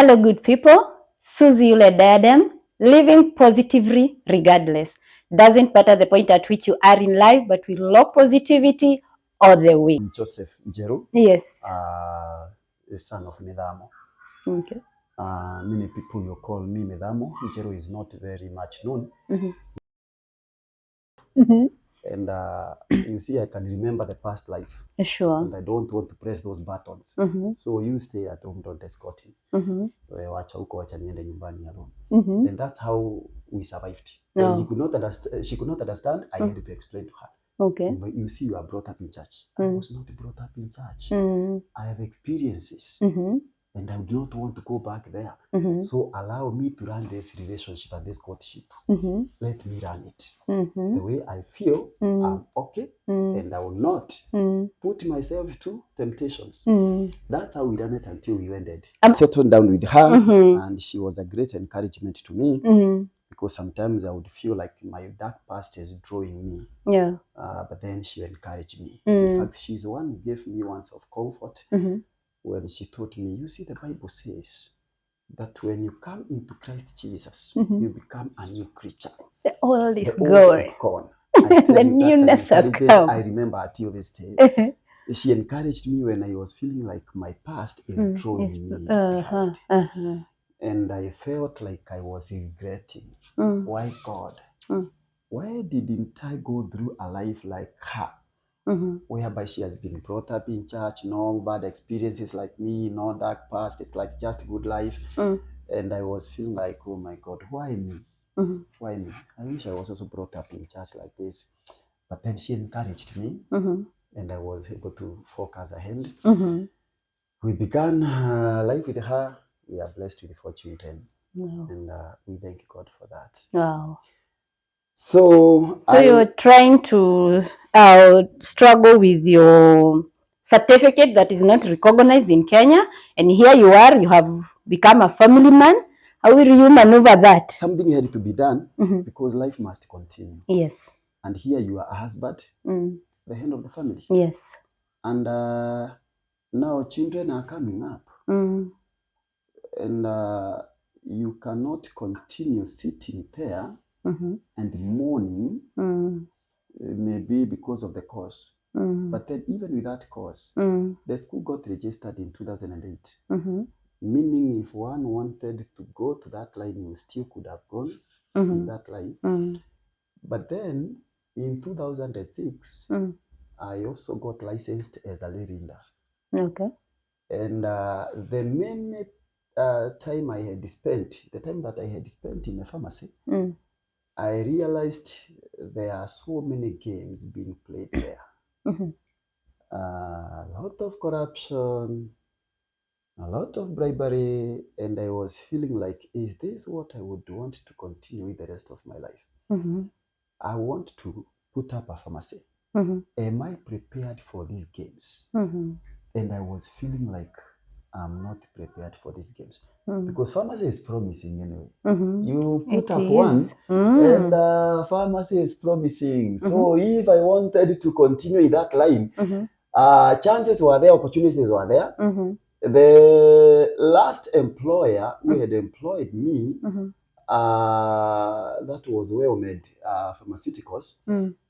Hello, good people. Suzie Yule Diadem, living positively regardless. Doesn't matter the point at which you are in life, but with low positivity all the way. Joseph Njeru. Yes. The son of Midamo. Okay. Many people you call me Midamo. Njeru is not very much known. And you see, I can remember the past life. Sure. And I don't want to press those buttons. So you stay at home, don't escort him. Wacha huko, wacha niende nyumbani alone. And that's how we survived. When he could not understand, she could not understand, I had to explain to her. Okay. But you see, you are brought up in church. I was not brought up in church. I have experiences. And I do not want to go back there. So allow me to run this relationship and this courtship. Let me run it. The way I feel, I'm okay. And I will not put myself to temptations. That's how we ran it until we ended. I settled down with her, and she was a great encouragement to me. Because sometimes I would feel like my dark past is drawing me. Yeah. But then she encouraged me. In fact, she's the one who gave me once of comfort when she taught me, you see, the Bible says that when you come into Christ Jesus, you become a new creature. The old is gone. The newness has come. I remember until this day. She encouraged me when I was feeling like my past is drawing me behind. And I felt like I was regretting. Why God? Why didn't I go through a life like her? Whereby she has been brought up in church, no bad experiences like me, no dark past, it's like just good life. And I was feeling like, oh my God, why me? Why me? I wish I was also brought up in church like this. But then she encouraged me, and I was able to focus ahead. We began life with her. We are blessed with 4 children. And we thank God for that. Wow. So you're trying to struggle with your certificate that is not recognized in Kenya, and here you are, you have become a family man. How will you maneuver that? Something had to be done because life must continue. Yes. And here you are a husband, the head of the family. Yes. And now children are coming up. And you cannot continue sitting there and mourning, maybe because of the cause. But then even with that cause, the school got registered in 2008. Meaning if one wanted to go to that line, you still could have gone in that line. But then in 2006, I also got licensed as a lay reader. Okay. And the main time that I had spent in a pharmacy, I realized there are so many games being played there. A lot of corruption, a lot of bribery, and I was feeling like, is this what I would want to continue with the rest of my life? I want to put up a pharmacy. Am I prepared for these games? And I was feeling like I'm not prepared for these games. Because pharmacy is promising anyway. You put up one, and pharmacy is promising. So if I wanted to continue in that line, chances were there, opportunities were there. The last employer who had employed me, that was well-made pharmaceuticals,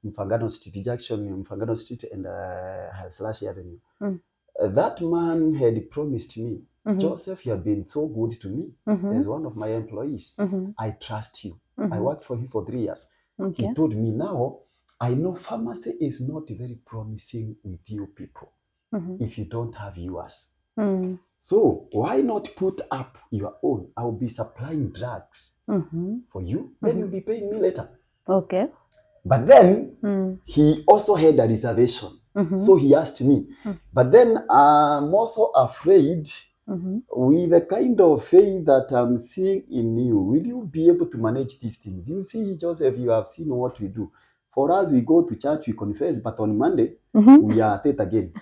Mfangano Street Junction, Mfangano Street and Slash Avenue. That man had promised me, Joseph, you have been so good to me as one of my employees. I trust you. I worked for him for 3 years. Okay. He told me, now, I know pharmacy is not very promising with you people if you don't have yours. So why not put up your own? I'll be supplying drugs for you. Then you'll be paying me later. Okay. But then he also had a reservation. So he asked me. But then I'm also afraid with the kind of faith that I'm seeing in you, will you be able to manage these things? You see, Joseph, you have seen what we do. For us, we go to church, we confess, but on Monday, we are at it again.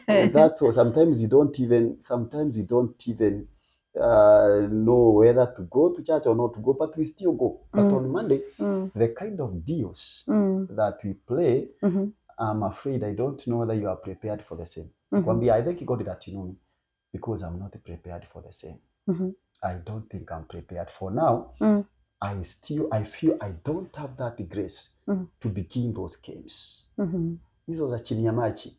That's so sometimes you don't even know whether to go to church or not to go, but we still go. But on Monday, the kind of deals that we play, I'm afraid I don't know whether you are prepared for the same. I think God that you know me. because I'm not prepared for the same. Mm-hmm. I don't think I'm prepared for now. I feel I don't have that grace to begin those games. Hizo za chini ya maji,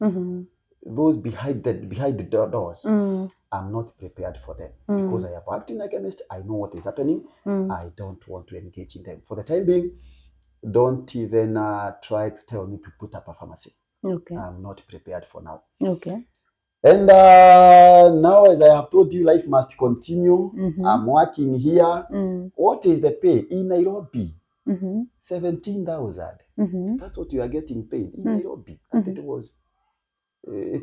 those behind the doors, I'm not prepared for them because I have worked in a chemist. I know what is happening. I don't want to engage in them. For the time being, don't even try to tell me to put up a pharmacy. Okay. I'm not prepared for now. Okay. And now, as I have told you, life must continue. I'm working here. What is the pay in Nairobi? 17,000. That's what you are getting paid in Nairobi. And it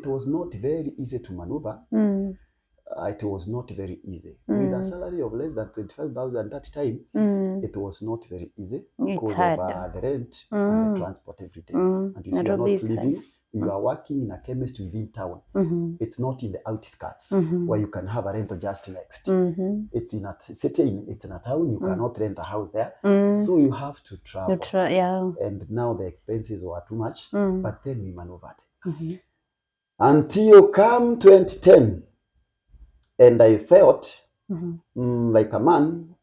was not very easy to maneuver. It was not very easy. With a salary of less than 25,000 that time, it was not very easy because of the rent and the transport every day. And you see, you're not living, you are working in a chemist within town. It's not in the outskirts where you can have a rental just next. It's in a city, it's in a town, you cannot rent a house there. So you have to travel. And now the expenses were too much, but then we maneuvered. Until come 2010, and I felt like a man,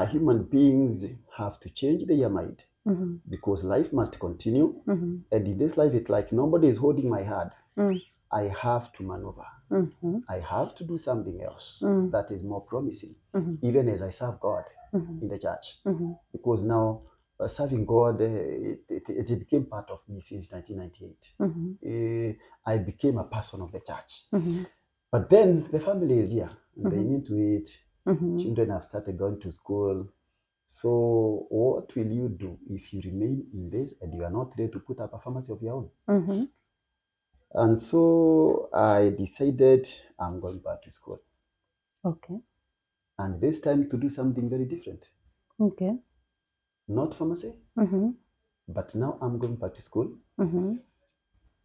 human beings have to change their mind because life must continue. And in this life, it's like nobody is holding my hand. I have to maneuver. I have to do something else that is more promising, even as I serve God in the church. Because now, serving God, it became part of me since 1998. I became a person of the church. But then the family is here, and they need to eat. Children have started going to school. So what will you do if you remain in this and you are not ready to put up a pharmacy of your own? And so I decided I'm going back to school. Okay. And this time to do something very different. Okay. Not pharmacy, but now I'm going back to school.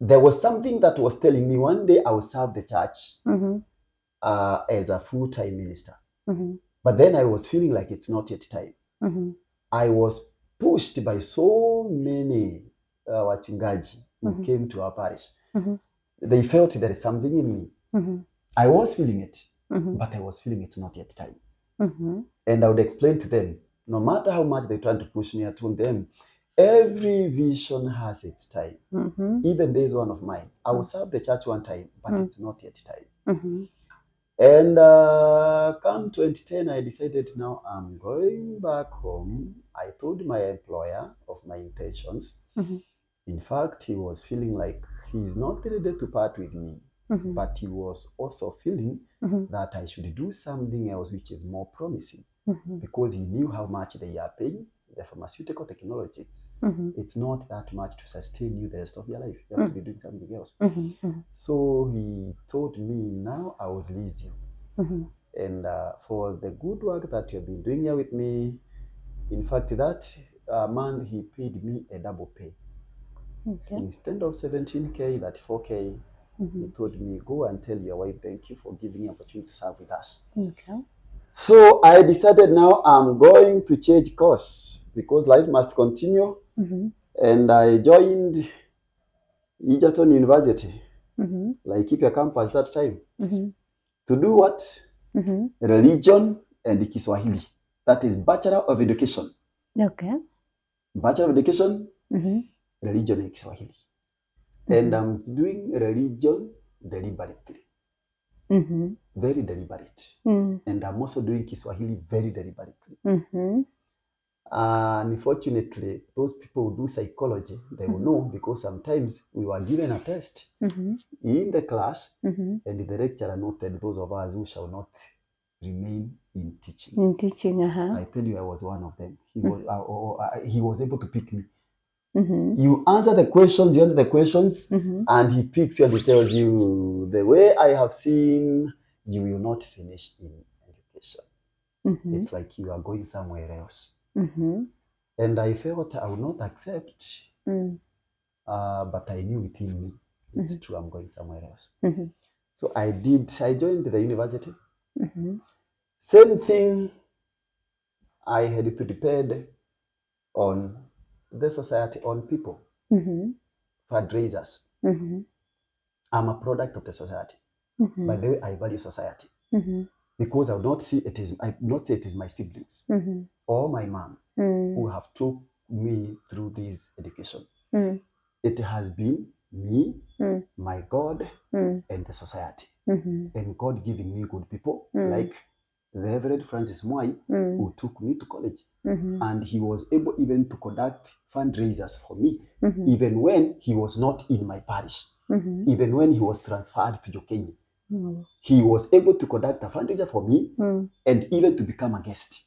There was something that was telling me one day I will serve the church as a full-time minister. But then I was feeling like it's not yet time. I was pushed by so many wachungaji who came to our parish. They felt there is something in me. I was feeling it, but I was feeling it's not yet time. And I would explain to them, no matter how much they try to push me, I told them, every vision has its time. Even this one of mine. I will serve the church one time, but it's not yet time. And come 2010, I decided now I'm going back home. I told my employer of my intentions. In fact, he was feeling like he's not ready to part with me, but he was also feeling that I should do something else which is more promising because he knew how much they are paying. The pharmaceutical technology, it's not that much to sustain you the rest of your life. You have to be doing something else. So he told me, now I will release you. And for the good work that you have been doing here with me, in fact, that month he paid me a double pay. Instead of 17K, that 4K, he told me, go and tell your wife, thank you for giving me an opportunity to serve with us. So I decided now I'm going to change course because life must continue. And I joined Egerton University, Laikipia campus that time, to do what? Religion and Kiswahili. That is Bachelor of Education. Okay. Bachelor of Education, Religion and Kiswahili. And I'm doing religion deliberately. Very deliberate. And I'm also doing Kiswahili very deliberately. Unfortunately, those people who do psychology, they will know because sometimes we were given a test in the class and the lecturer noted those of us who shall not remain in teaching. I tell you, I was one of them. He was able to pick me. You answer the questions, and he picks you and he tells you, the way I have seen, you will not finish in education. It's like you are going somewhere else. And I felt I would not accept, but I knew within me, it's true, I'm going somewhere else. So I joined the university. Same thing, I had to depend on the society, on people, fundraisers. I'm a product of the society. By the way, I value society because I would not say it is my siblings or my mom who have took me through this education. It has been me, my God, and the society, and God giving me good people like the Reverend Francis Mwai, who took me to college, and he was able even to conduct fundraisers for me, even when he was not in my parish, even when he was transferred to Jokeni. He was able to conduct a fundraiser for me and even to become a guest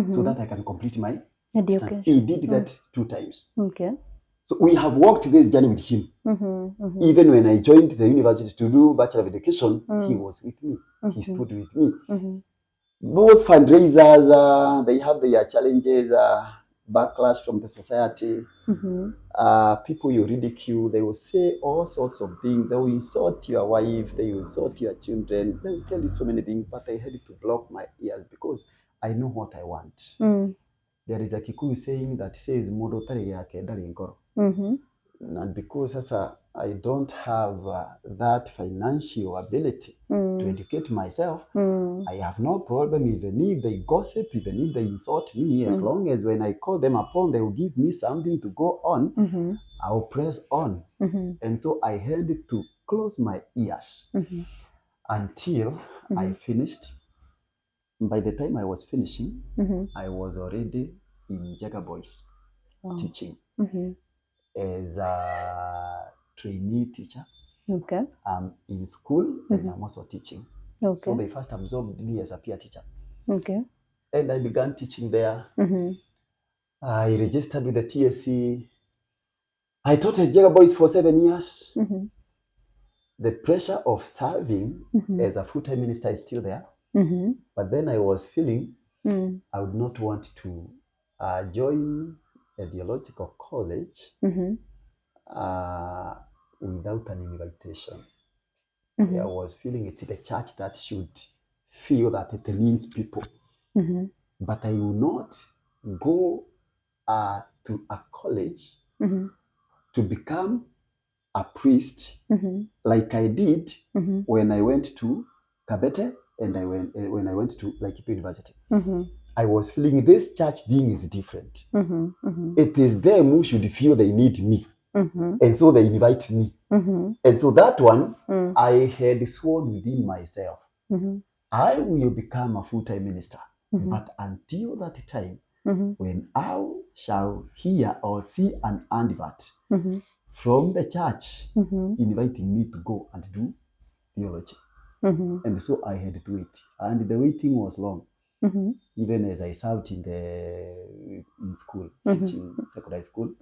so that I can complete my education. He did that 2 times. Okay. So we have walked this journey with him. Even when I joined the university to do Bachelor of Education, he was with me. He stood with me. Those fundraisers, they have their challenges, backlash from the society. People you ridicule, they will say all sorts of things. They will insult your wife, they will insult your children, they will tell you so many things, but I had to block my ears because I know what I want. There is a Kikuyu saying that says, Mudo tari yake ndari ngoro. And because I don't have that financial ability to educate myself, I have no problem even if they gossip, even if they insult me, as long as when I call them upon, they will give me something to go on, I'll press on. And so I had to close my ears until I finished. By the time I was finishing, I was already in Jaga Boys teaching as a trainee teacher. Okay. I'm in school and I'm also teaching. Okay. So they first absorbed me as a peer teacher. Okay. And I began teaching there. I registered with the TSC. I taught at Jaga Boys for 7 years. The pressure of serving as a full-time minister is still there. But then I was feeling I would not want to join a theological college without an invitation. I was feeling it's the church that should feel that it needs people. But I will not go to a college to become a priest like I did when I went to Kabete and when I went to Laikipia University. I was feeling this church thing is different. It is them who should feel they need me. And so they invite me. And so that one, I had sworn within myself, I will become a full-time minister. But until that time, when I shall hear or see an advert from the church inviting me to go and do theology. And so I had to wait. And the waiting was long. Even as I served in school, teaching secondary school,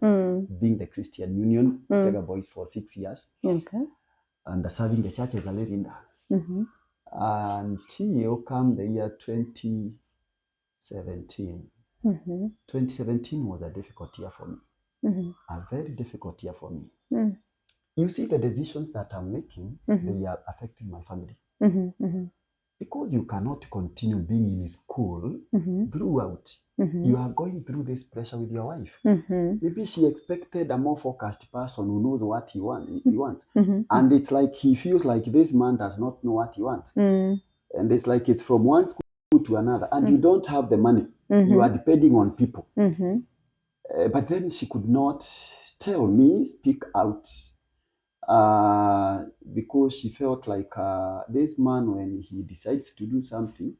being the Christian Union, Jaga Boys for 6 years, and serving the church as a lay leader. Until come the year 2017. 2017 was a difficult year for me. A very difficult year for me. You see, the decisions that I'm making, they are affecting my family. Because you cannot continue being in school throughout. You are going through this pressure with your wife. Maybe she expected a more focused person who knows what he wants. And it's like he feels like this man does not know what he wants. And it's like it's from one school to another. And you don't have the money. You are depending on people. But then she could not tell me, speak out. Because she felt like this man, when he decides to do something,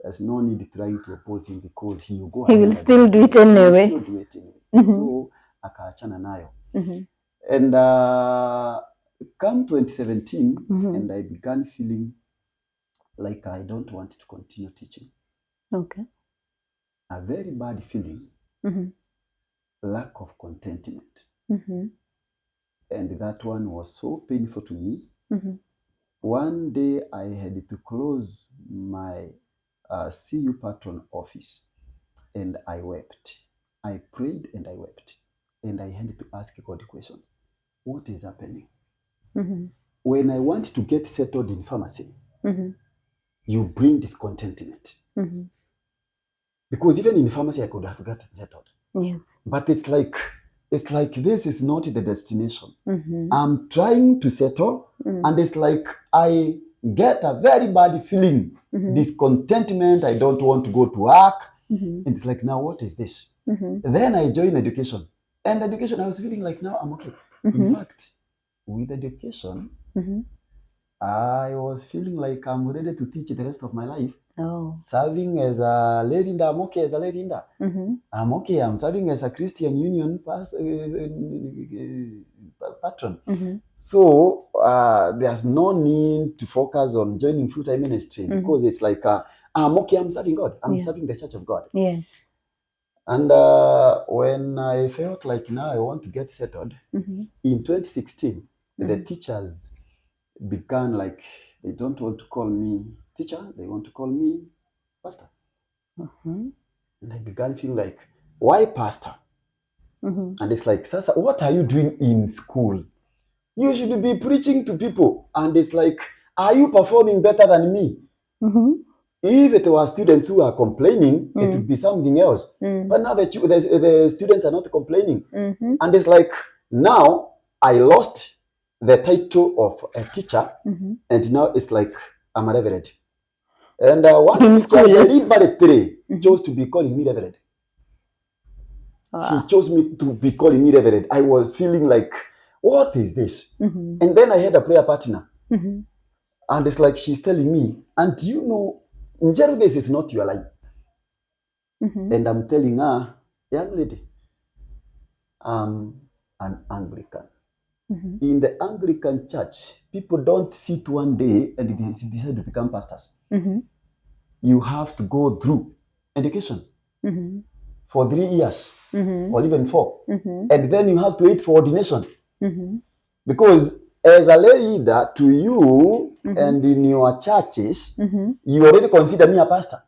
there's no need trying to oppose him because he will go ahead. He will still do it anyway. So, akaachana nayo. And come 2017, and I began feeling like I don't want to continue teaching. Okay. A very bad feeling, lack of contentment. And that one was so painful to me. One day I had to close my CU patron office and I wept. I prayed and I wept. And I had to ask God questions. What is happening? When I want to get settled in pharmacy, you bring discontentment. Because even in pharmacy, I could have gotten settled. Yes. But it's like it's like this is not the destination. I'm trying to settle, and it's like I get a very bad feeling, discontentment. I don't want to go to work. And it's like, now what is this? Then I join education. And education, I was feeling like, now I'm okay. In fact, with education, I was feeling like I'm ready to teach the rest of my life. Serving as a lay reader, I'm okay as a lay reader. I'm okay. I'm serving as a Christian Union patron. So there's no need to focus on joining full-time ministry because it's like, I'm okay. I'm serving God. I'm serving the Church of God. Yes. And when I felt like now I want to get settled, in 2016, the teachers began like, they don't want to call me teacher, they want to call me pastor. And I began feeling like, why pastor? And it's like, Sasa, what are you doing in school? You should be preaching to people. And it's like, are you performing better than me? If it was students who are complaining, it would be something else. But now the students are not complaining. And it's like, now I lost the title of a teacher, and now it's like I'm a reverend. And one teacher deliberately chose to be calling me reverend. He chose me to be calling me reverend. I was feeling like, what is this? And then I had a prayer partner. And it's like she's telling me, and you know, Njero, this is not your line. And I'm telling her, young lady, I'm an Anglican. In the Anglican church, people don't sit one day and decide to become pastors. You have to go through education for 3 years or even 4. And then you have to wait for ordination. Because as a lay leader to you and in your churches, you already consider me a pastor.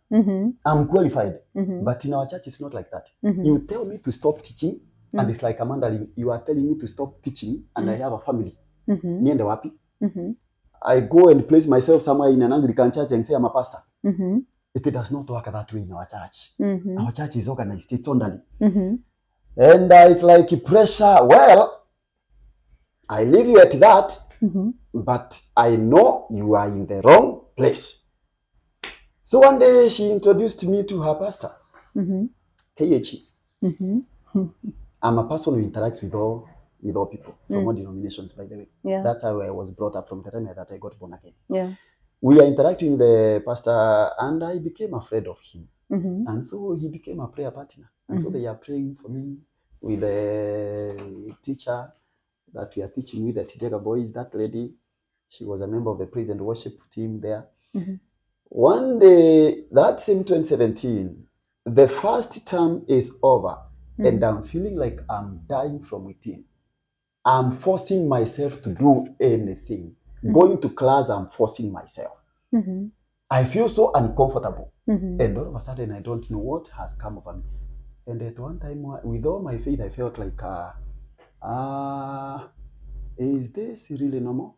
I'm qualified. But in our church, it's not like that. You tell me to stop teaching, and it's like, Amanda, you are telling me to stop teaching, and I have a family. Niende wapi? I go and place myself somewhere in an Anglican church and say I'm a pastor. It does not work that way in our church. Our church is organized, it's orderly. And it's like pressure. Well, I leave you at that, but I know you are in the wrong place. So one day she introduced me to her pastor, KH. I'm a person who interacts with all people from all denominations, by the way. That's how I was brought up from the time that I got born again. We are interacting with the pastor, and I became afraid of him. And so he became a prayer partner. And so they are praying for me with the teacher that we are teaching with, the Tijega boys. That lady, she was a member of the praise and worship team there. One day, that same 2017, the first term is over, and I'm feeling like I'm dying from within. I'm forcing myself to do anything. Going to class, I'm forcing myself. I feel so uncomfortable. And all of a sudden, I don't know what has come over me. And at one time, with all my faith, I felt like, is this really normal?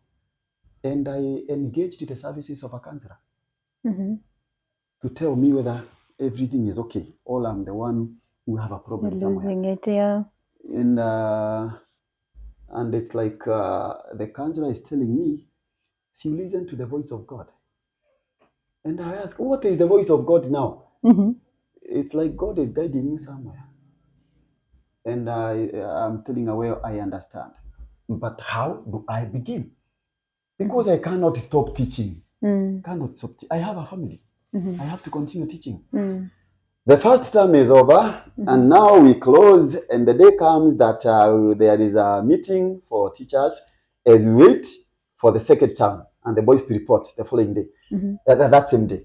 And I engaged the services of a counselor to tell me whether everything is okay, or I'm the one who have a problem somewhere. And it's like the counselor is telling me, so you listen to the voice of God. And I ask, what is the voice of God now? It's like God is guiding you somewhere. And I'm telling her, well, I understand. But how do I begin? Because I cannot stop teaching. Cannot stop. I have a family. I have to continue teaching. The first term is over, and now we close, and the day comes that there is a meeting for teachers as we wait for the second term and the boys to report the following day. That same day.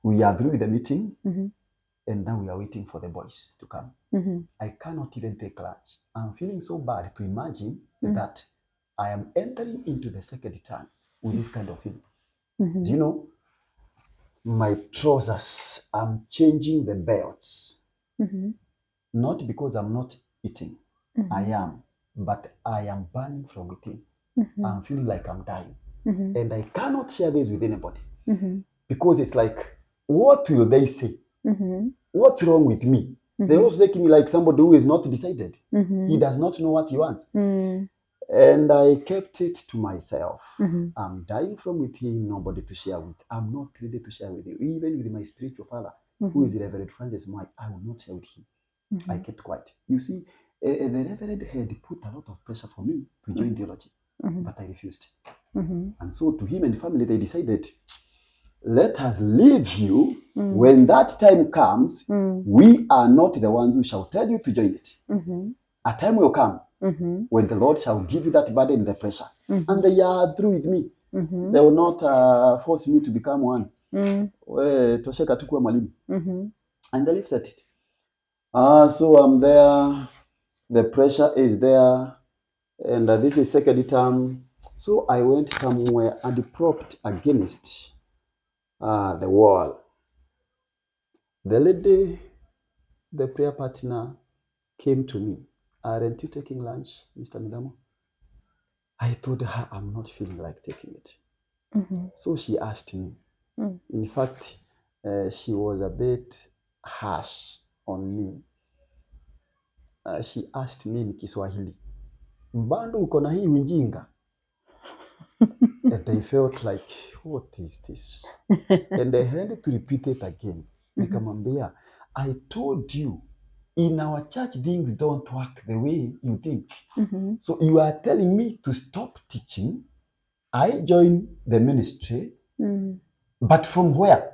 We are through with the meeting, and now we are waiting for the boys to come. I cannot even take lunch. I'm feeling so bad to imagine that I am entering into the second term with this kind of feeling. Do you know? My trousers, I'm changing the belts. Not because I'm not eating. I am. But I am burning from within. I'm feeling like I'm dying. And I cannot share this with anybody. Because it's like, what will they say? What's wrong with me? They also take me like somebody who is not decided. He does not know what he wants. And I kept it to myself. I'm dying from within, nobody to share with. I'm not ready to share with you. Even with my spiritual father, who is Reverend Francis Mike, I will not share with him. I kept quiet. You see, the Reverend had put a lot of pressure for me to join theology, but I refused. And so to him and the family, they decided, let us leave you. When that time comes, we are not the ones who shall tell you to join it. A time will come when the Lord shall give you that burden and the pressure. And they are through with me. They will not force me to become one. Tosheka tukua mwalimu. And they lifted it. So I'm there. The pressure is there. And this is second term. So I went somewhere and propped against the wall. The lady, the prayer partner, came to me. Aren't you taking lunch, Mr. Midamo? I told her I'm not feeling like taking it. So she asked me. In fact, she was a bit harsh on me. She asked me in Kiswahili, bado uko na hii ujinga? And I felt like, what is this? And I had to repeat it again. Nikamwambia, I told you, in our church, things don't work the way you think. So you are telling me to stop teaching. I joined the ministry, but from where?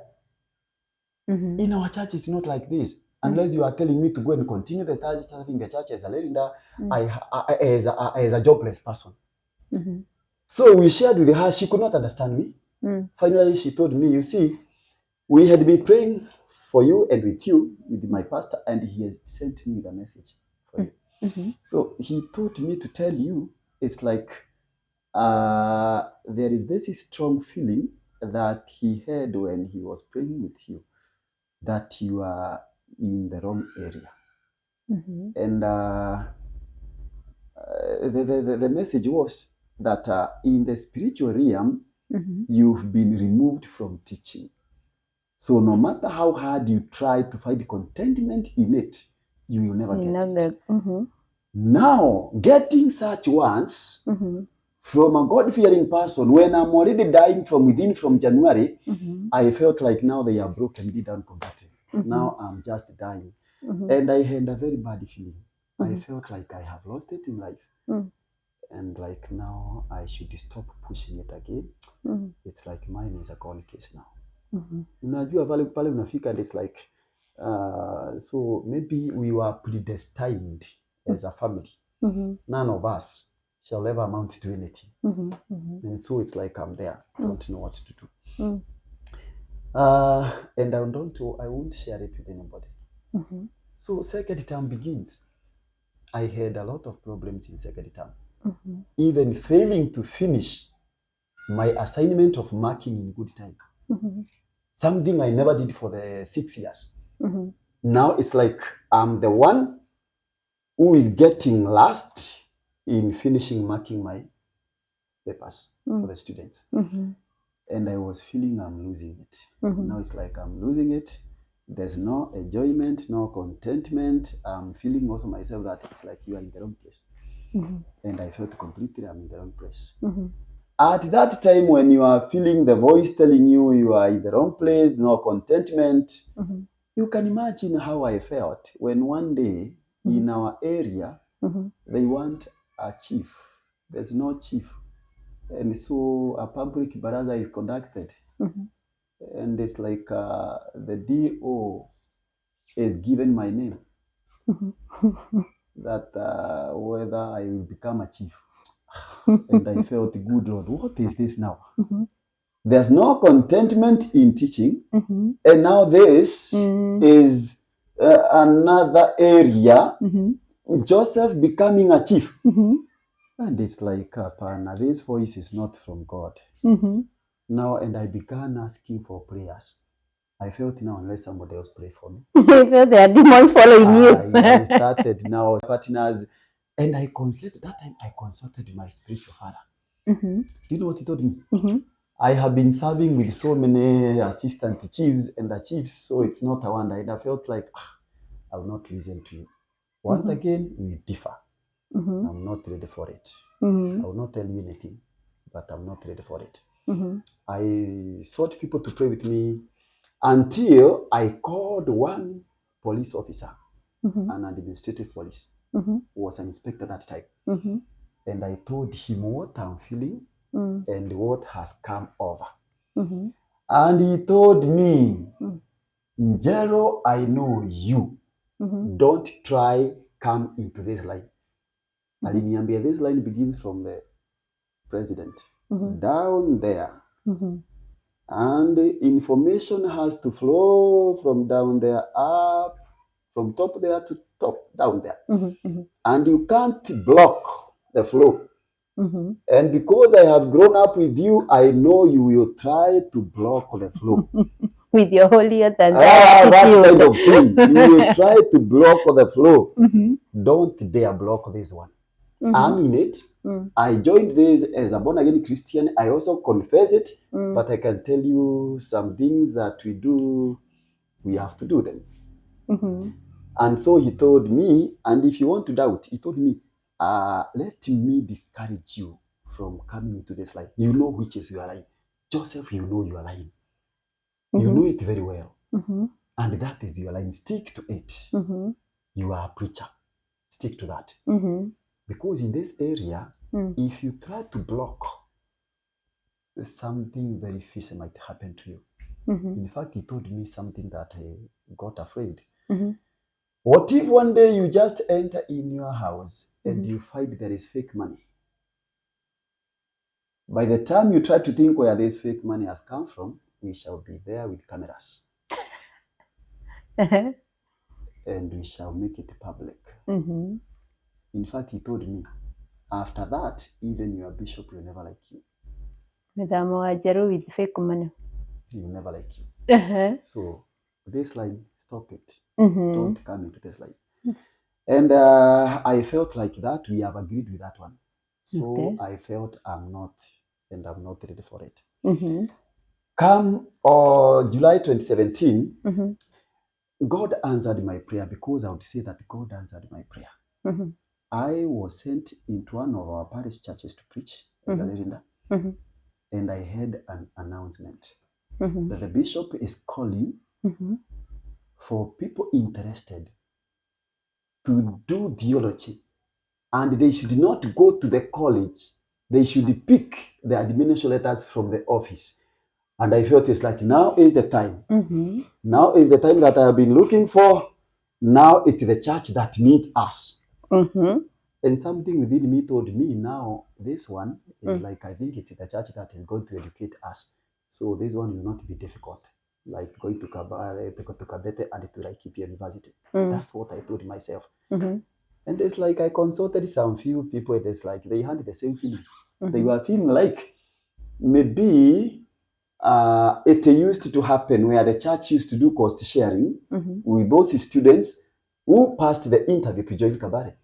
In our church, it's not like this. Unless you are telling me to go and continue the church, serving the church as a leader, as a jobless person. So we shared with her. She could not understand me. Finally, she told me, you see, we had been praying for you and with you, with my pastor, and he has sent me the message for you. So he told me to tell you, it's like there is this strong feeling that he had when he was praying with you, that you are in the wrong area. And the message was that in the spiritual realm, you've been removed from teaching. So no matter how hard you try to find contentment in it, you will never get it. Now, getting such ones from a God-fearing person, when I'm already dying from within from January, I felt like now they are broken me down completely. Now I'm just dying. And I had a very bad feeling. I felt like I have lost it in life. And like now I should stop pushing it again. It's like mine is a gone case now. Unajua pale unafika, and it's like so maybe we were predestined as a family. None of us shall ever amount to anything. And so it's like I'm there, don't know what to do. And I won't share it with anybody. So second term begins. I had a lot of problems in second term. Even failing to finish my assignment of marking in good time. Something I never did for the 6 years. Now it's like I'm the one who is getting last in finishing marking my papers for the students. And I was feeling I'm losing it. Now it's like I'm losing it. There's no enjoyment, no contentment. I'm feeling also myself that it's like you are in the wrong place. And I felt completely I'm in the wrong place. At that time when you are feeling the voice telling you you are in the wrong place, no contentment, you can imagine how I felt when one day in our area, they want a chief. There's no chief. And so a public baraza is conducted. And it's like the DO is given my name. That whether I will become a chief. And I felt, good Lord, what is this now? There's no contentment in teaching. And now this is another area, Joseph becoming a chief. And it's like, Pana, this voice is not from God. Now, and I began asking for prayers. I felt now, unless somebody else pray for me. You felt there are demons following you. I started now partners, and I consulted, that time I consulted my spiritual father. Do you know what he told me? I have been serving with so many assistant chiefs and the chiefs, so it's not a wonder. And I felt like, I will not listen to you. Once again, we differ. I'm not ready for it. I will not tell you anything, but I'm not ready for it. I sought people to pray with me until I called one police officer, an administrative police, who was an inspector at that time. And I told him what I'm feeling and what has come over. And he told me, Njero, I know you. Don't try come into this line. Aliniambia, this line begins from the president down there. And information has to flow from down there up, from top there to top down there. And you can't block the flow. And because I have grown up with you, I know you will try to block the flow. With your holier than that kind of thing. You will try to block the flow. Don't dare block this one. I'm in it. I joined this as a born-again Christian. I also confess it, but I can tell you some things that we do, we have to do them. And so he told me, and if you want to doubt, he told me, let me discourage you from coming into this line. You know which is your line. Joseph, you know your line. You know it very well. And that is your line. Stick to it. You are a preacher. Stick to that. Because in this area, if you try to block, something very fishy might happen to you. In fact, he told me something that I got afraid. What if one day you just enter in your house and you find there is fake money? By the time you try to think where this fake money has come from, we shall be there with cameras. And we shall make it public. In fact, he told me, after that, even your bishop will never like you. With fake money. He will never like you. So this line, stop it. Don't come into this line. And I felt like that. We have agreed with that one. So I felt I'm not ready for it. Come July 2017, God answered my prayer, because I would say that God answered my prayer. I was sent into one of our parish churches to preach as a lavender, and I heard an announcement that the bishop is calling for people interested to do theology, and they should not go to the college. They should pick the admission letters from the office. And I felt it's like, now is the time. Now is the time that I have been looking for. Now it's the church that needs us. And something within me told me, now this one is like, I think it's the church that is going to educate us. So this one will not be difficult, like going to Kabete and to like keep university. That's what I told myself. And it's like I consulted some few people, and it's like they had the same feeling. They were feeling like maybe it used to happen where the church used to do cost sharing with those students who passed the interview to join Kabare.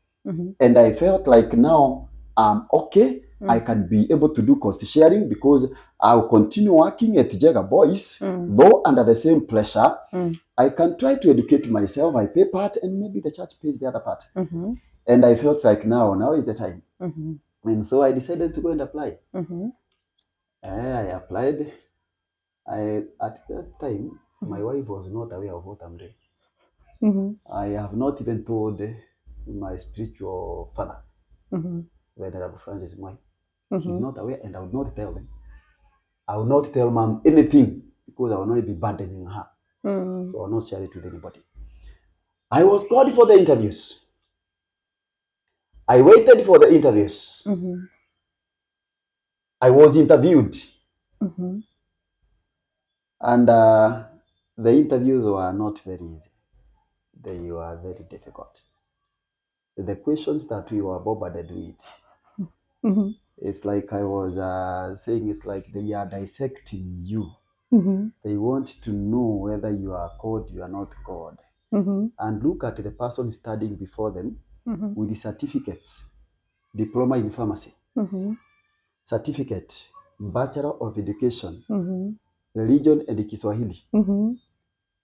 And I felt like now I'm okay. I can be able to do cost sharing, because I'll continue working at Jega Boys, though under the same pressure. I can try to educate myself. I pay part, and maybe the church pays the other part. And I felt like now is the time. And so I decided to go and apply. I applied. At that time, my wife was not aware of what I'm doing. I have not even told my spiritual father, Venerable Francis Mwai. He's not aware, and I would not tell them. I will not tell mom anything, because I will not be burdening her. So I will not share it with anybody. I was called for the interviews. I waited for the interviews. I was interviewed. And the interviews were not very easy. They were very difficult. The questions that we were bombarded with, it's like I was saying, it's like they are dissecting you. They want to know whether you are called, you are not called. And look at the person studying before them with the certificates, diploma in pharmacy, certificate, Bachelor of Education, Religion and Kiswahili.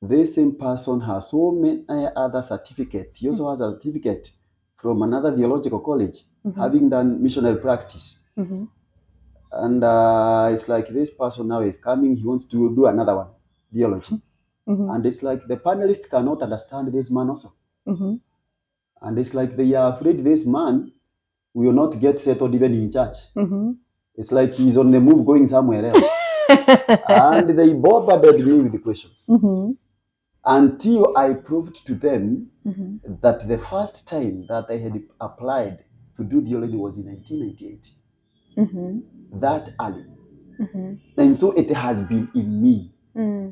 this same person has so many other certificates. He also has a certificate from another theological college, having done missionary practice. And it's like this person now is coming, he wants to do another one, theology. And it's like the panelists cannot understand this man also. And it's like they are afraid this man will not get settled even in church. It's like he's on the move going somewhere else. And they bombarded me with the questions. Until I proved to them that the first time that I had applied to do theology was in 1998. That early. And so it has been in me.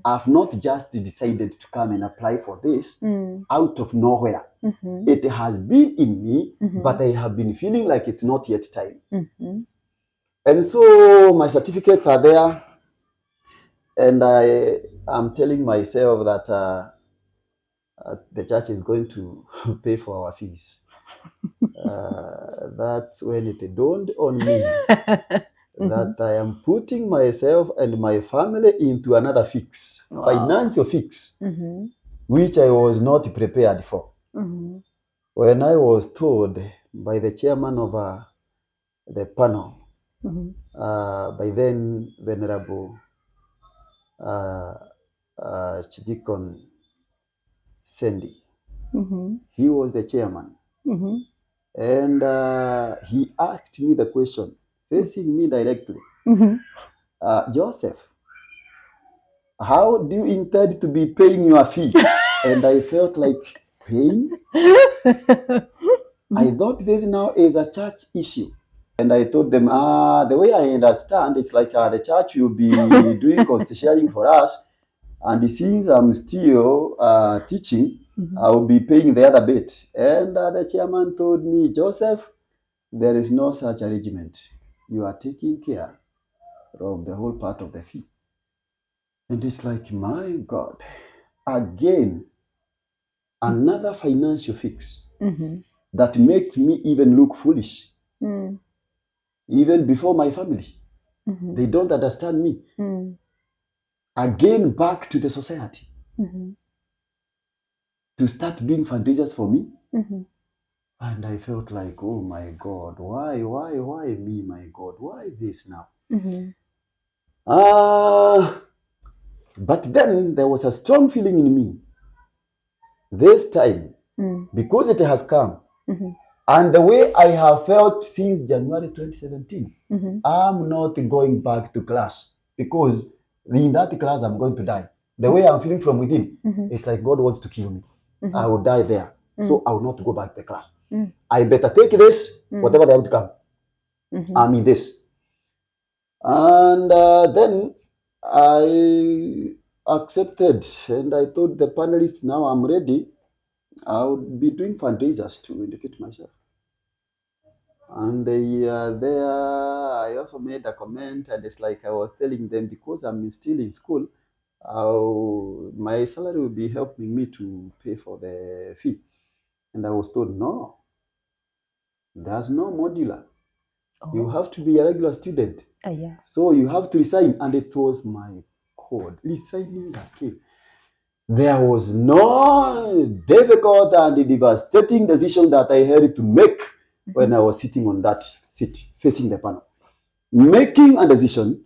I've not just decided to come and apply for this out of nowhere. It has been in me, but I have been feeling like it's not yet time. And so my certificates are there, and I am telling myself that the church is going to pay for our fees. That's when it dawned on me that I am putting myself and my family into another fix, financial fix, which I was not prepared for. When I was told by the chairman of the panel, by then Venerable Chidikon Sendi, he was the chairman, and he asked me the question, facing me directly, Joseph, how do you intend to be paying your fee? And I felt like paying? I thought this now is a church issue. And I told them, the way I understand, it's like the church will be doing cost sharing for us. And since I'm still teaching, I'll be paying the other bit. And the chairman told me, Joseph, there is no such arrangement. You are taking care of the whole part of the fee. And it's like, my God, again, another financial fix that makes me even look foolish. Even before my family. They don't understand me. Again, back to the society. To start doing fundraisers for me. And I felt like, oh my God, why me, my God? Why this now? But then there was a strong feeling in me. This time, because it has come, and the way I have felt since January 2017, I'm not going back to class, because in that class I'm going to die. The way I'm feeling from within, it's like God wants to kill me. I will die there. So I will not go back to the class. I better take this, whatever the outcome. I'm in this. And then I accepted, and I told the panelists, now I'm ready. I would be doing fundraisers to educate myself. And they are there. I also made a comment, and it's like I was telling them, because I'm still in school, my salary will be helping me to pay for the fee. And I was told, no, there's no modular. You have to be a regular student. So you have to resign. And it was my code, resigning again. There was no difficult and devastating decision that I had to make when I was sitting on that seat, facing the panel. Making a decision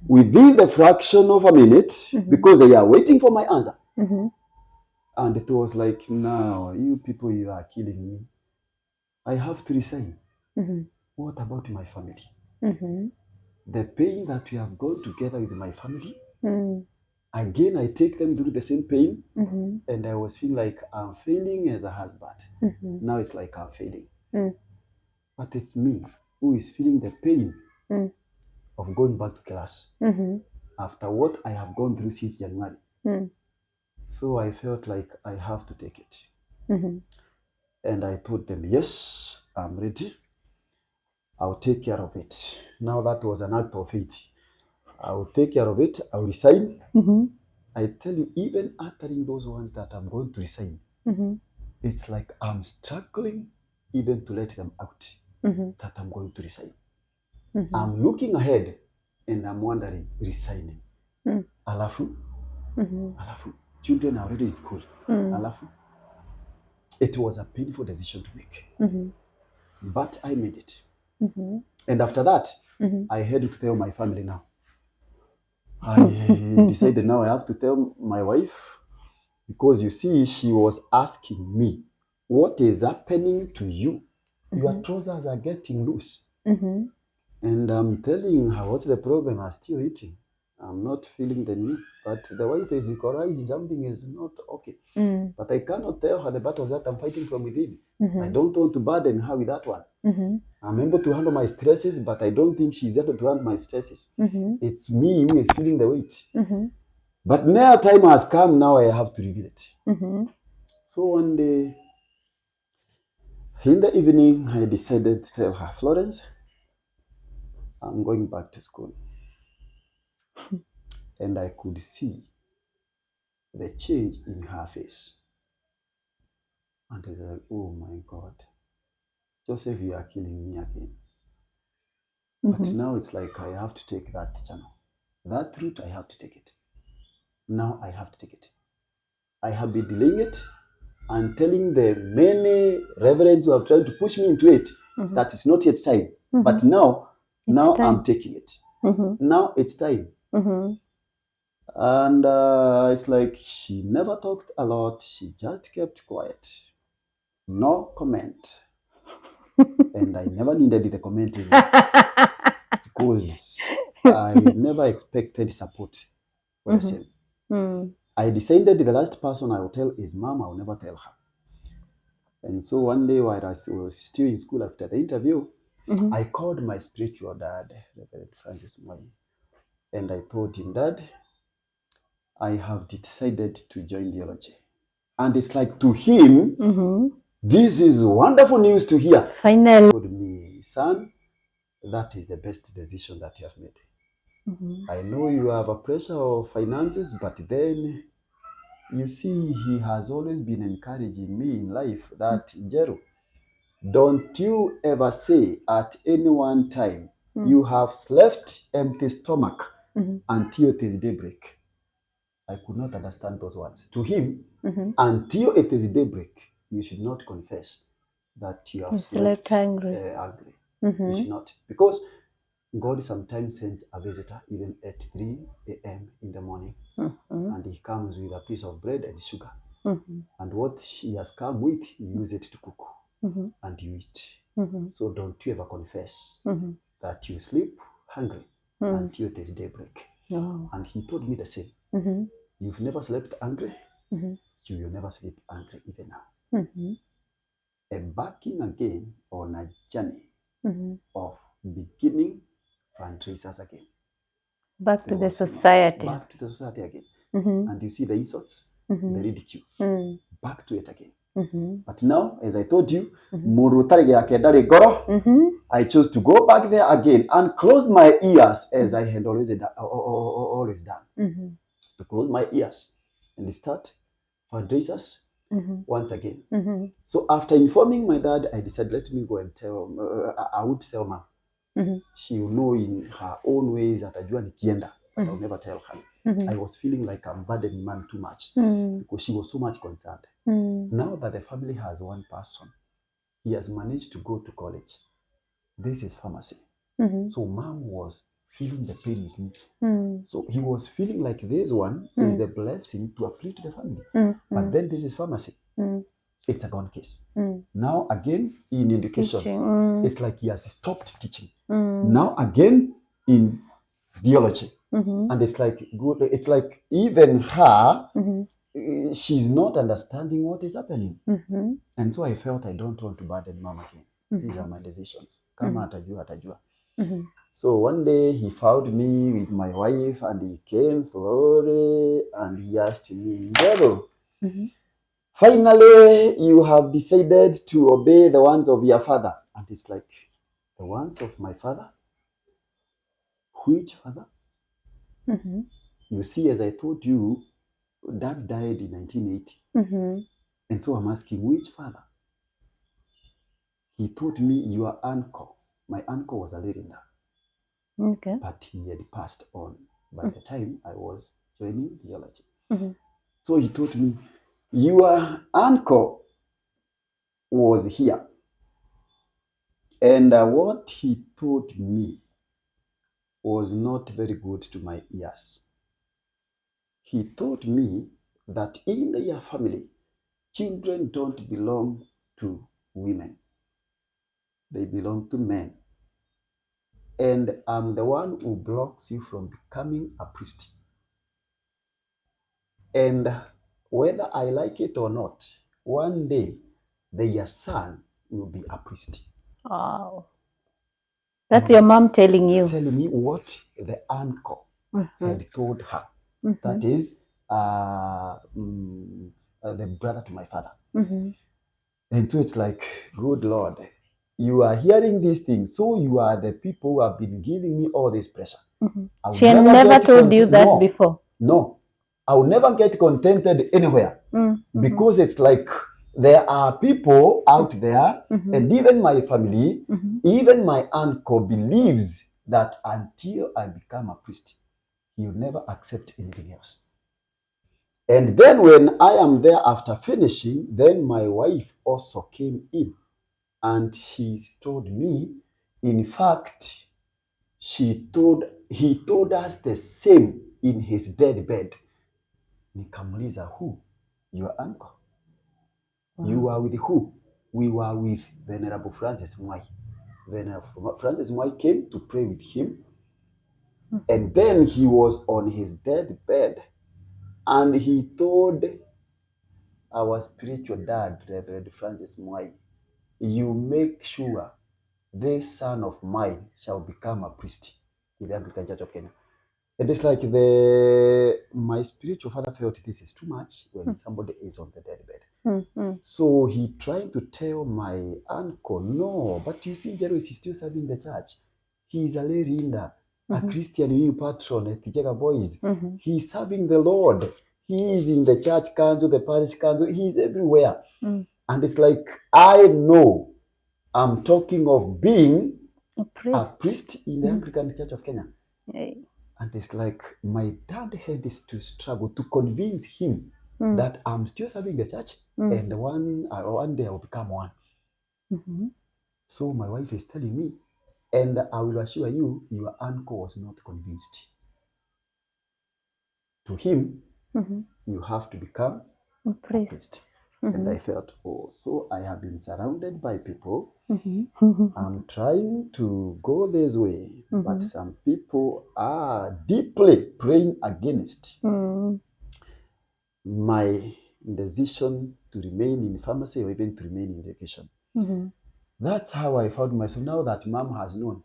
within the fraction of a minute, because they are waiting for my answer. And it was like, now, you people, you are killing me. I have to resign. What about my family? The pain that we have gone together with my family, again, I take them through the same pain, and I was feeling like I'm failing as a husband. Now it's like I'm failing. But it's me who is feeling the pain of going back to class after what I have gone through since January. So I felt like I have to take it. And I told them, yes, I'm ready. I'll take care of it. Now that was an act of faith. I will take care of it. I will resign. I tell you, even uttering those ones that I'm going to resign, it's like I'm struggling even to let them out that I'm going to resign. I'm looking ahead and I'm wondering, resigning. Alafu. children are already in school. Alafu, it was a painful decision to make. But I made it. And after that, I had to tell my family now. I decided now I have to tell my wife, because you see, she was asking me, what is happening to you? Your trousers are getting loose. And I'm telling her what's the problem. I'm still eating. I'm not feeling the need. But the wife is encouraging something is not okay. But I cannot tell her the battles that I'm fighting from within. I don't want to burden her with that one. I'm able to handle my stresses, but I don't think she's able to handle my stresses. It's me who is feeling the weight. But now time has come, now I have to reveal it. So one day, in the evening, I decided to tell her, Florence, I'm going back to school. And I could see the change in her face. And I was like, oh my God, Joseph, you are killing me again. But now it's like I have to take that channel. That route, I have to take it. Now I have to take it. I have been delaying it and telling the many reverends who have tried to push me into it that it's not yet time. But now I'm taking it. Now it's time. And it's like she never talked a lot. She just kept quiet. No comment. And I never needed the commenting because I never expected support for the same. I decided the last person I will tell is mom. I will never tell her. And so one day while I was still in school after the interview, I called my spiritual dad, Reverend Francis Mwai, and I told him, Dad, I have decided to join theology. And it's like to him, this is wonderful news to hear. Finally. He told me, son, that is the best decision that you have made. I know you have a pressure of finances, but then you see, he has always been encouraging me in life that, Jero, don't you ever say at any one time, you have slept empty stomach until it is daybreak. I could not understand those words. To him, until it is daybreak, you should not confess that you have slept angry. You should not. Because God sometimes sends a visitor even at 3 a.m. in the morning. And he comes with a piece of bread and sugar. And what he has come with, he uses it to cook. And you eat. So don't you ever confess that you sleep hungry until it is daybreak. And he told me the same. You've never slept hungry, you will never sleep hungry even now. Embarking again on a journey of beginning fundraisers again. Back to the society. Back to the society again. And you see the insults, the ridicule. Back to it again. But now, as I told you, I chose to go back there again and close my ears as I had always done. To close my ears and start fundraisers once again. So after informing my dad, I decided, let me go and tell, I would tell mom. She will know in her own ways that atajua nikienda, but I'll never tell her. I was feeling like I'm burdening man too much because she was so much concerned. Now that the family has one person, he has managed to go to college. This is pharmacy. So mom was feeling the pain with me. So he was feeling like this one is the blessing to uplift the family. But then this is pharmacy. It's a gone case. Now again in education, it's like he has stopped teaching. Now again in theology. And it's like good. It's like even her, she's not understanding what is happening. And so I felt I don't want to burden mom again. These are my decisions. Kama atajua, atajua. So one day he found me with my wife and he came slowly and he asked me, Jero, finally you have decided to obey the ones of your father. And it's like, the ones of my father? Which father? You see, as I told you, Dad died in 1980. And so I'm asking, which father? He told me, your uncle. My uncle was a leader. But he had passed on by the time I was joining theology. So he told me, your uncle was here. And what he told me was not very good to my ears. He told me that in their family, children don't belong to women. They belong to men. And I'm the one who blocks you from becoming a priest. And whether I like it or not, one day their son will be a priest. Wow. That's your mom telling you? Telling me what the uncle had told her. That is the brother to my father. And so it's like, good Lord, you are hearing these things. So you are the people who have been giving me all this pressure. She had never told you that before? No. I will never get contented anywhere. Because it's like there are people out there, and even my family, even my uncle believes that until I become a priest, he will never accept anything else. And then when I am there after finishing, then my wife also came in and he told me, in fact, he told us the same in his deathbed. Nikamuliza, who? Your uncle. You were with who? We were with Venerable Francis Mwai. Venerable Francis Mwai came to pray with him. And then he was on his deathbed. And he told our spiritual dad, Reverend Francis Mwai, you make sure this son of mine shall become a priest in the Anglican Church of Kenya. And it's like my spiritual father felt this is too much when somebody is on the deathbed. So he tried to tell my uncle, no, but you see, Jerry is still serving the church. He is a lay reader, a Christian new patron at Kijega Boys. He's serving the Lord. He is in the church council, the parish council. He's everywhere. And it's like, I know I'm talking of being a priest in the Anglican Church of Kenya. And it's like my dad had to struggle to convince him that I'm still serving the church and one day I will become one. So my wife is telling me, and I will assure you, your uncle was not convinced. To him, you have to become a priest. And I felt, oh, so I have been surrounded by people. I'm trying to go this way, but some people are deeply praying against my decision to remain in pharmacy or even to remain in education. That's how I found myself. Now that mom has known,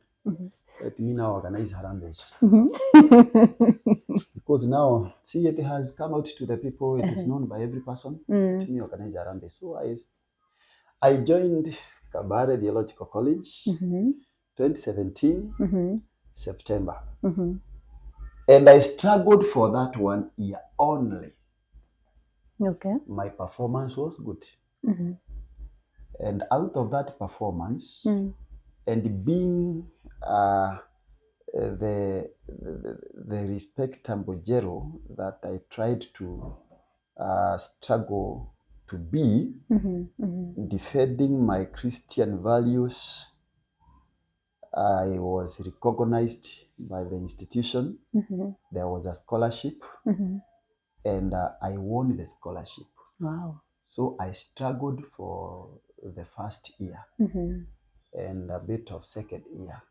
let me now organize Harambes. Because now, see, it has come out to the people, it is known by every person. Let me organize Harambes. So I joined Kabare Theological College, 2017, September. And I struggled for that 1 year only. Okay. My performance was good. And out of that performance, and being the respectable Jero that I tried to struggle to be, defending my Christian values, I was recognized by the institution. There was a scholarship, and I won the scholarship. Wow. So I struggled for the first year and a bit of second year.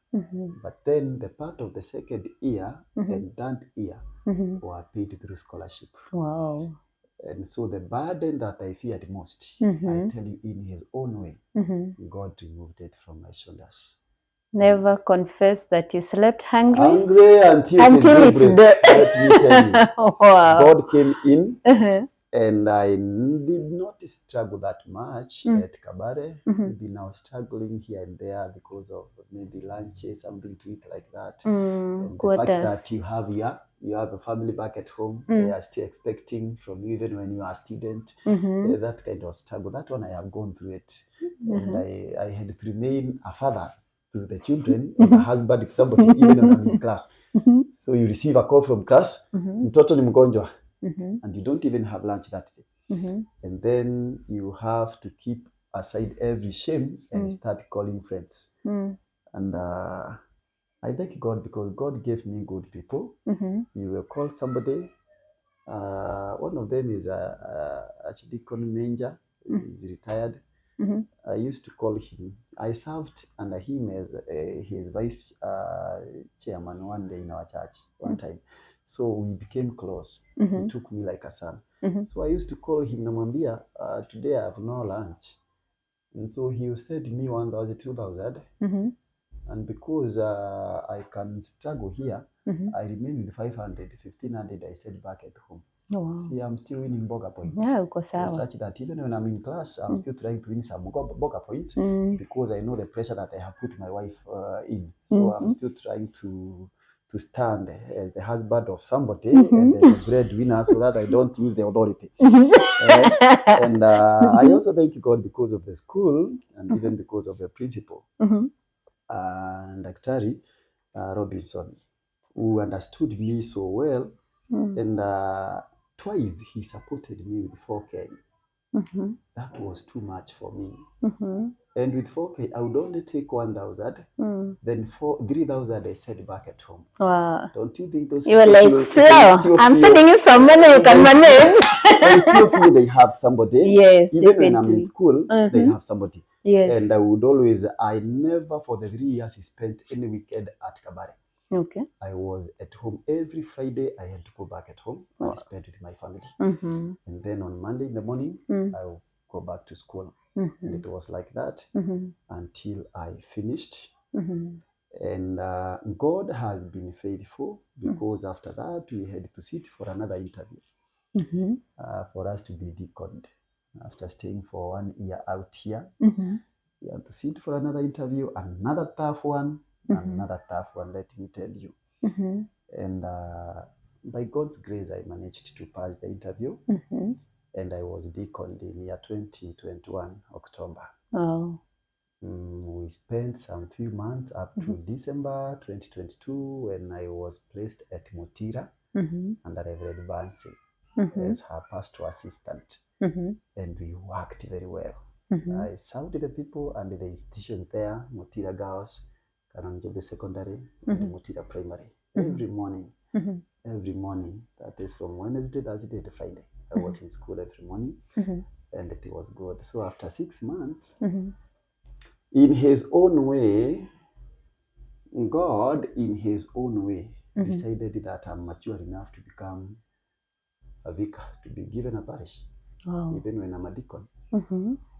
But then the part of the second year and that year were paid through scholarship. Wow. And so the burden that I feared most, I tell you, in his own way, God removed it from my shoulders. Never confess that you slept hungry? Hungry until it's dead. Let me tell you. Wow. God came in and I did not struggle that much at Kabare. Maybe now struggling here and there because of maybe lunches, something to eat like that. And the fact that you have a family back at home, they are still expecting from you even when you are a student. That kind of struggle, that one I have gone through it. And I had to remain a father to the children and a husband to somebody even when I'm in class. So you receive a call from class, mtoto ni mgonjwa. and you don't even have lunch that day. And then you have to keep aside every shame and start calling friends. And I thank God because God gave me good people. You will call somebody. One of them is Archdeacon Menja. He's retired. I used to call him. I served under him as his vice chairman one day in our church one time. So we became close. He took me like a son. So I used to call him namwambia, today I have no lunch. And so he would send me 1,000, 2,000. And because I can struggle here, I remain with 500, 1,500 I send back at home. See, I'm still winning Boga points. Such that even when I'm in class, I'm still trying to win some Boga points because I know the pressure that I have put my wife in. So I'm still trying to stand as the husband of somebody and as a breadwinner so that I don't lose the authority. And I also thank God because of the school and even because of the principal. And Daktari Robinson, who understood me so well, and twice he supported me with 4K. That was too much for me. And with 4K, I would only take 1,000, then 3,000 I sent back at home. Wow! Don't you think those? You were like, Flo, I'm sending you some money you can manage. They still feel they have somebody. Yes, even definitely. When I'm in school, they have somebody. Yes. And I never for the 3 years he spent any weekend at Kabare. Okay. I was at home every Friday. I had to go back at home and spend with my family. And then on Monday in the morning, I will go back to school. And it was like that until I finished. And God has been faithful because after that, we had to sit for another interview for us to be deaconed. After staying for 1 year out here, we had to sit for another interview, another tough one. Another tough one, let me tell you. And by God's grace, I managed to pass the interview. And I was deaconed in year 2021, October. We spent some few months up to December 2022 when I was placed at Mutira under Reverend Bansi as her pastor assistant. And we worked very well. I served the people and the institutions there, Mutira Girls, Karanjobe Secondary, and Mutira Primary. Every morning, that is from Wednesday, Thursday to Friday. I was in school every morning, and it was good. So after 6 months, in his own way, God, in his own way, decided that I'm mature enough to become a vicar, to be given a parish, even when I'm a deacon.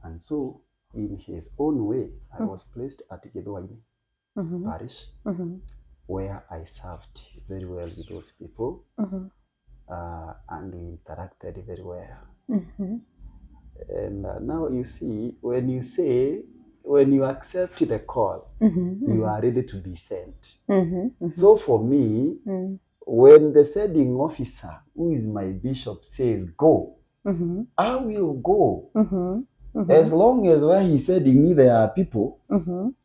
And so, in his own way, I was placed at Gedwaini parish, where I served very well with those people, and we interacted very well. And now you see, when you accept the call, you are ready to be sent. So for me, when the sending officer, who is my bishop, says go, I will go. As long as where he's sending me there are people,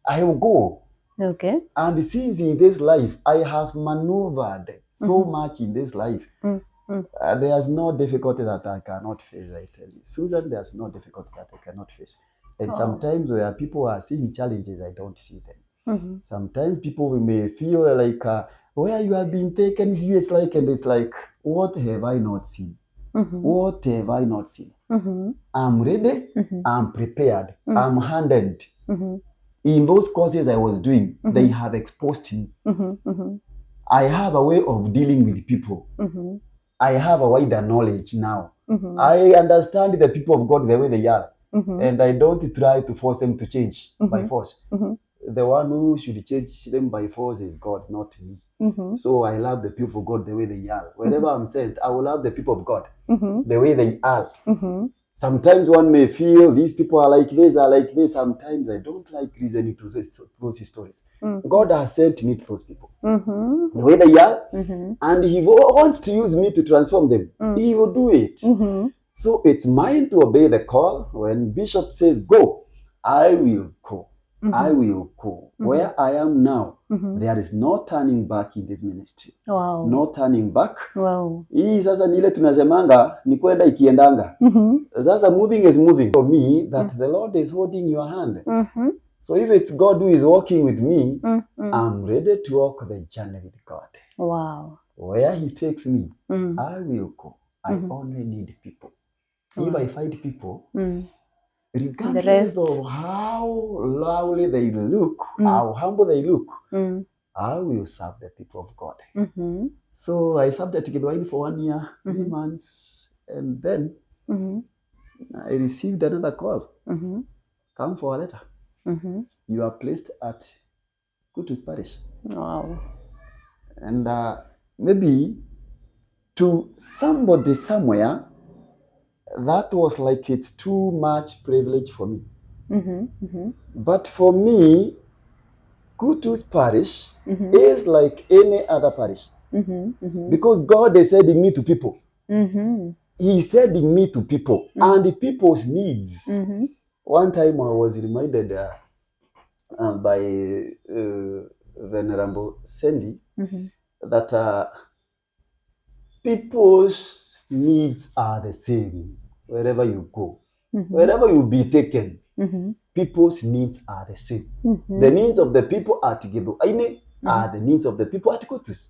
I will go. Okay. And since in this life, I have maneuvered so much in this life, there's no difficulty that I cannot face, I tell you. Susan, there's no difficulty that I cannot face. And sometimes where people are seeing challenges, I don't see them. Sometimes people may feel like, where you have been taken, it's like, and it's like, what have I not seen? What have I not seen? I'm ready, I'm prepared, I'm handed. In those courses I was doing, they have exposed me. I have a way of dealing with people. I have a wider knowledge now. I understand the people of God the way they are. And I don't try to force them to change by force. The one who should change them by force is God, not me. So I love the people of God the way they are. Wherever I'm sent, I will love the people of God the way they are. Sometimes one may feel these people are like this, are like this. Sometimes I don't like listening to those stories. God has sent me to those people the way they are, and He wants to use me to transform them. He will do it. So it's mine to obey the call. When Bishop says go, I will go. I will go. Where I am now, there is no turning back in this ministry. Wow. No turning back. Wow. Hii sasa ni ile tunasemanga ni kwenda ikiendanga. Sasa moving is moving. For me, that the Lord is holding your hand. So if it's God who is walking with me, I'm ready to walk the journey with God. Wow. Where He takes me, I will go. I only need people. If I find people, regardless of how lovely they look, how humble they look, I will serve the people of God. So I served at Gidwain for 1 year, 3 months, and then I received another call. Come for a letter. You are placed at Kutus Parish. Wow. And maybe to somebody somewhere, that was like it's too much privilege for me. But for me, Kutus Parish is like any other parish. Because God is sending me to people. He is sending me to people and the people's needs. One time I was reminded by Venerable Sandy that people's needs are the same wherever you go. Wherever you be taken, people's needs are the same. The needs of the people at Gidwain are the needs of the people at Kutus.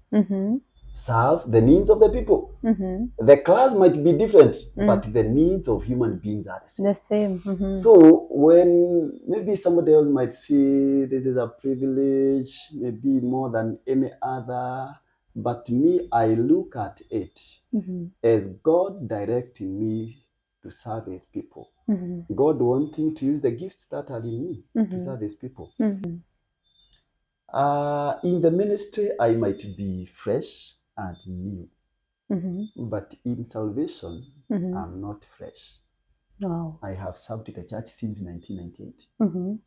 Serve the needs of the people. The class might be different, but the needs of human beings are the same. The same. So when maybe somebody else might say this is a privilege, maybe more than any other, but me, I look at it as God directing me to serve His people. God wanting to use the gifts that are in me to serve His people. In the ministry, I might be fresh and new, but in salvation, I'm not fresh. Wow. I have served the church since 1998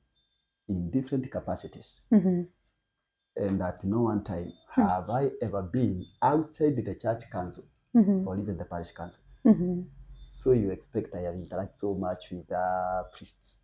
in different capacities. And at no one time have I ever been outside the church council or even the parish council. So you expect I have interacted so much with priests.